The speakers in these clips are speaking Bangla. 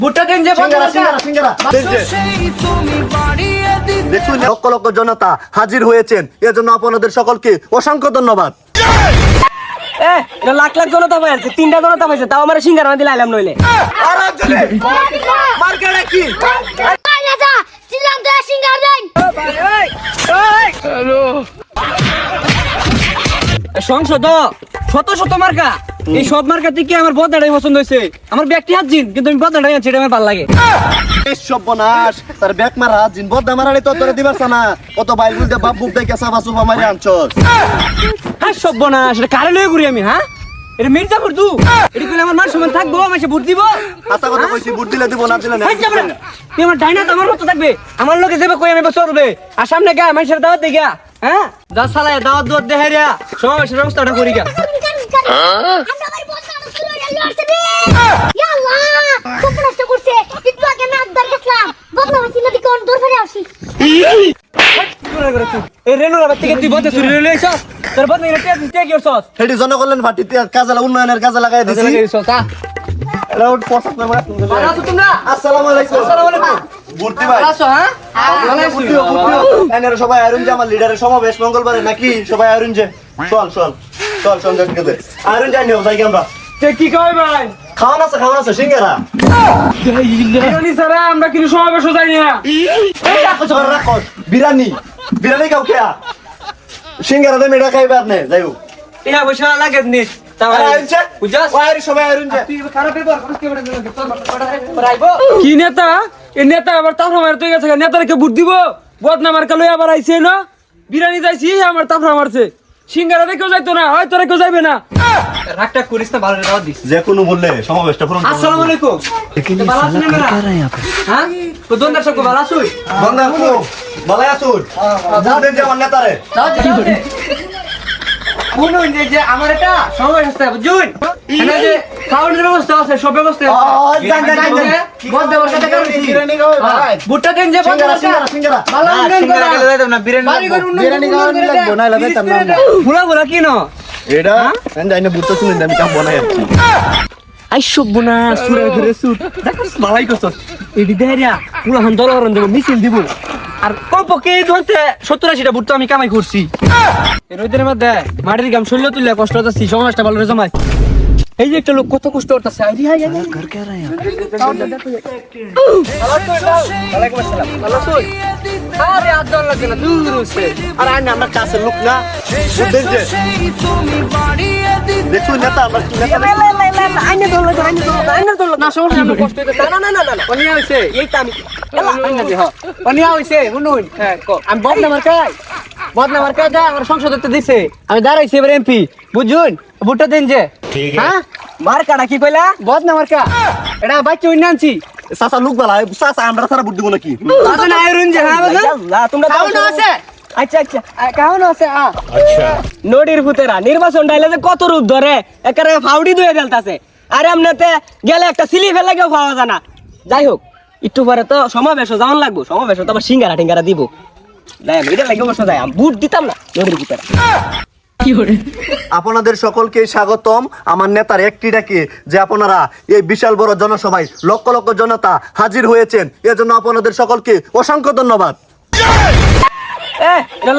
ভুট্টা দেন যে দেখুন লক্ষ লক্ষ জনতা হাজির হয়েছেন, এর জন্য আপনাদের সকলকে অসংখ্য ধন্যবাদ। লাখ লাখ জনতা পাইছে, 3টা জনতা পাইছে, তাও আমার সিঙ্গারা দিলে আইলাম নইলে সংসদ শত শত মার্কা, এই সব মার্কা থেকে আমার বদনাটাই পছন্দ হয়েছে। আমার ব্যক্তি হাত জিন, কিন্তু আমি বদনাটাই আনছি, এটা আমার ভালো লাগে। সর্বনাশ, তার ব্যাক মারা জিন বদনা মারালে তো তোরে দিবার না, কত বাইল বুঝতে বাপ বুক দেখে সাবা সুবা মারি আনছস। হ্যাঁ সর্বনাশ, এটা কারে লয়ে ঘুরি আমি? হ্যাঁ এটা মির্জাপুর তু, এটা কইলে আমার মান সম্মান থাকবো? আমাকে ভোট দিব? আচ্ছা কথা কইছি, ভোট দিলে দিব, না দিলে না। তুই আমার ডাইনা তো আমার মতো থাকবে, আমার লোকে যাবে কই আমি চলবে, আর সামনে গা মানুষের দাওয়াত দে গা। হ্যাঁ যা সালায় দাওয়াত দুয়াত দে হেরিয়া সমাবেশের ব্যবস্থাটা করি গা। এই রেনুর আবার থেকে তুই বদে চুরি লইলে আইছস, তোর বদে এটা তে কি করছস? হেডি জনকল্যাণ পার্টিতে কাজে উন্নয়নের কাজে লাগাই দিছি। হ্যালো পছন্দ করে ভালো আছো তোমরা? আসসালামু আলাইকুম। আসসালামু আলাইকুম। ভর্তি ভাই ভালো আছো? হ্যাঁ ভালো আছি। এনারা সবাই আয়রন যে আমার লিডারের সমাবেশ মঙ্গলবারে নাকি, সবাই আয়রন যে চল চল চল সন্ধ্যা থেকে আয়রন যাই নিও যাই আমরা। তে কি কই ভাই? খাওয়ান আছে সিঙ্গারা। বিরিয়ানি ছাড়া আমরা কিন্তু সমাবেশ যাই না। এই রাখো চল রাখো, বিরিয়ানি বিরিয়ানি কাউ খেয়া সিঙ্গারা দে মেডা খাইবে আপনি যাইও। ইয়া বসা লাগে নি আরে আইছে বুঝাস? ওয়ারি সবাই আয়রন যে তুই খারাপ ব্যবহার করিস কে বড় পড়াইবো কি নেতা? এই নেতা আবার তাফরা মার তুই গেছে, নেতারকে ভোট দিব? বদনাম আর কালো আবার আইছে না, বিরিয়ানি যাইছি আমার তাফরা মারছে, সিঙ্গারা দেখেও যাইতো না, হয় তোরা কেউ যাইবে না। রাগটা করিস না, ভালো দাওয়াত দিস। যে কোনো মূল্যে সমাবেশটা পূরণ করব। আসসালামু আলাইকুম। ভালো আছেন আপনারা? হ্যাঁ তো দোন দর্শক ভালো আছুই? বন্ধা কো ভালো আছুন? যাবেন যে আমার নেতারে কোন যে যে আমার এটা সময় হচ্ছে বুঝুন, এখানে যে খাওয়ানোর ব্যবস্থা আছে, সব ব্যবস্থা আছে। বদ দেওয়ার কথা কইছি, বিরিয়ানি খাও ভাই, ভুট্টা দেন যে সিঙ্গারা ভালো উন্নয়ন করা। বিরিয়ানি খাওয়া দিলে বনাই লাগাইতাম না। ফুলা ফুলা কি না এটা জানি না বুঝতে শুনেন আমি কাম বানাই আছি। আই সবনা সুরের ঘরে সুর দেখছ ভালাই করছস, এডি দেরিয়া পুরা হন দলহরন দেব, মিছিল দিব, আর কমপক্ষে এই ধরতে 70-80টা ভুট্টা আমি কামাই করছি। এর ওইদের মধ্যে মাটির গাম শৈল তুললে কষ্ট হতাছি, সমাজটা ভালো জমাই। এই যে একটা লোক কত কষ্ট করতেছে, আই হাই হাই ঘর কে রে ভালো তুই আরে আদর লাগে না দূর হইছে, আর আমরা কাছের লোক না, বুঝছেন যে দেখুন নেতা আমার নেতা আইনে দৌলত না সমস্যা, আমরা কষ্ট হইতেছে। না না না না অনিয়া হইছে, এইটা আমি আইনা দে হ অনিয়া হইছে শুনুন। হ্যাঁ আমি বদনামার কাজ দা আমার সংসদতে দিছে, আমি দাঁড়াইছি এবার এমপি বুঝুন, ভোটটা দেন যে। হ্যাঁ মার্কাটা কি কইলা? বদনামার কা এটা বাচ্চা উইনা আনছি। চাচা লোক বালা চাচা আমরা সারা বুদ্ধি বলে কি তাতে না আইরুন যে। হ্যাঁ বাবা তোমরা কাউনো আছে? আচ্ছা আচ্ছা কাউনো আছে? আচ্ছা নডির ভূতেরা নির্বাচন ডাইলে যে কত রূপ ধরে, একেবারে ফাউডি দুয়ে দেলতাছে। আরে আমনেতে গেলে একটা সিলি ফেলে কেউ পাওয়া যায় না। যাই হোক একটু পরে তো সমাবেশ যাওয়ান লাগবো, সমাবেশ তো আবার সিঙ্গারা টিঙ্গারা দিব। যাই এটা লাগে বসে যাই, বুট দিতাম না নডির ভূতেরা। আপনাদের সকলকে স্বাগতম আমার নেতার একটি ডাকে, যে আপনারা এই বিশাল বড় জনসভায় লক্ষ লক্ষ জনতা হাজির হয়েছেন, এর জন্য আপনাদের সকলকে অসংখ্য ধন্যবাদ।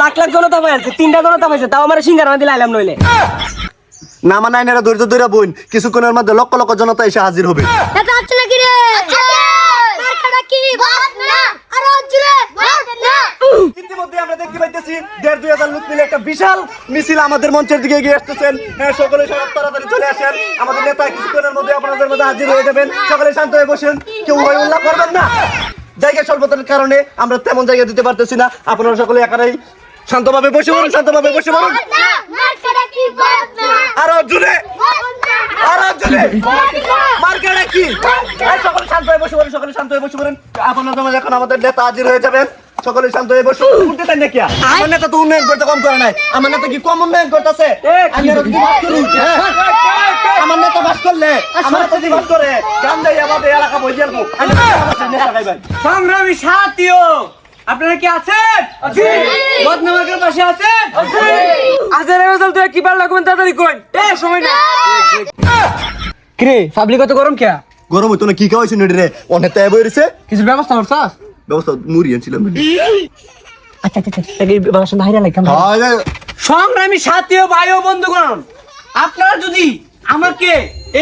লাখ লাখ জনতা পাইছে, 3টা জনতা পাইছে, তাও আমার সিঙ্গারা দিলে আইলাম নইলে না মানে আইনারা ধৈর্য ধরে বইন, কিছুক্ষণের মধ্যে লক্ষ লক্ষ জনতা এসে হাজির হবে। ইতিমধ্যে আমরা দেখতে পাইতেছি 1,5-2,000 লোক মিলে একটা বিশাল মিছিল আমাদের মঞ্চের দিকে এগিয়ে আসতেছেন। হ্যাঁ সকলে সব তাড়াতাড়ি চলে আসেন, আমাদের নেতা কিছুক্ষণের মধ্যে আপনাদের মধ্যে হাজির হয়ে যাবেন। সকলে শান্ত হয়ে বসেন, কেউ হই উল্লাহ করবেন না। জায়গা স্বল্পতার কারণে আমরা তেমন জায়গা দিতে পারতেছি না, আপনারা সকলে একারাই শান্তভাবে বসে পড়ুন, শান্তভাবে বসে পড়ুন। আরো জোরে মার্কাটা কি? সকলে শান্ত হয়ে বসে পড়ুন, সকলে শান্ত হয়ে বসে পড়ুন। আপনারা এখন আমাদের নেতা হাজির হয়ে যাবেন, সকলে শান্ত হয়ে বসুন। উঠতে চান নাকি? আমার নেতা তো উন্নয়ন করতে কম করে নাই, আমার নেতা কি কম উন্নয়ন করতেছে? আমার নেতা বাস করলে আমার নেতা যদি বাস করে গান দেয় আমাদের এলাকা বই যাবো। সংগ্রামী সাথীও আপনারা কি আছেন? বদনামার পাশে আছেন? আজের রেজাল্ট তুই কি পারলা কোন তাড়াতাড়ি কই, সময় না। কিরে পাবলিক কত গরম কে? গরম হইতো না কি খাওয়াইছি নড়ি রে অনেক তাই বইছে কিছু ব্যবস্থা করছস? ব্যবস্থা মুড়ি আনছিলাম আচ্ছা আচ্ছা আচ্ছা এই ব্যবস্থা না হাইরা লাইকাম সংগ্রামী সাথী ও ভাই ও বন্ধুগণ, আপনারা যদি আমাকে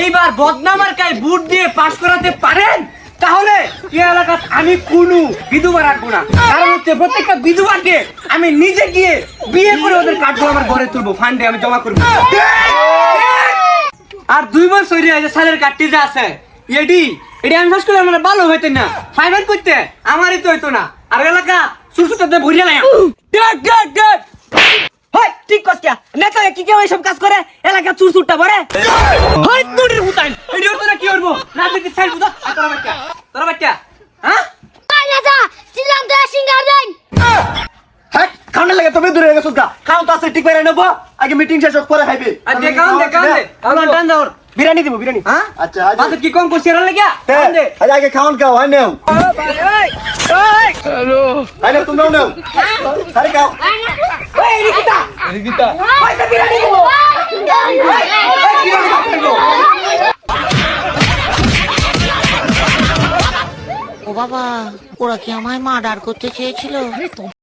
এইবার বদনামার কায় ভোট দিয়ে পাস করাতে পারেন তাহলে এই এলাকাত আমি কোনো বিধবা রাখবো না। কারণ হচ্ছে প্রত্যেকটা বিধবাকে আমি নিজে গিয়ে বিয়ে করে ওদের কাঠগুলো আমার ঘরে তুলবো, ফান্ডে আমি জমা করবো। আর 2 মাস হয়ে যে সালের কাটটি যে আছে এডি আমি ফাঁস করলে আমার ভালো হইতে না, ফাইবার করতে আমারই তো হইতো না। আর এলাকা সুরসুটাতে ভরিয়া নাই হয় ঠিক কস কিয়া নেতা কি কেউ এইসব কাজ করে এলাকা চুরচুরটা ভরে হয় তোদের হুতাইন এই তোরা কি করবো রাজনীতি সাইড বুঝা তোরা বাচ্চা হ্যাঁ নেতা ছিলাম তো সিঙ্গার দেন। হ্যাঁ খাওয়ার লাগে তুমি দূরে গেছো গা খাও তো আছে ঠিক করে নেবো আগে মিটিং শেষ হোক পরে খাইবে আর দেখান দে আমার টান দাও বিরিয়ানি দিব বিরিয়ানি হ্যাঁ আচ্ছা বাদ কি কম করছিস এর লাগিয়া টান দে আগে খাওয়ান খাও হয় নাও হ্যালো আরে তুমি নাও আরে খাও ওই রিকিতা ওই তো বিরিয়ানি দিব ও বাবা, ওরা কি আমায় মার্ডার করতে চেয়েছিল?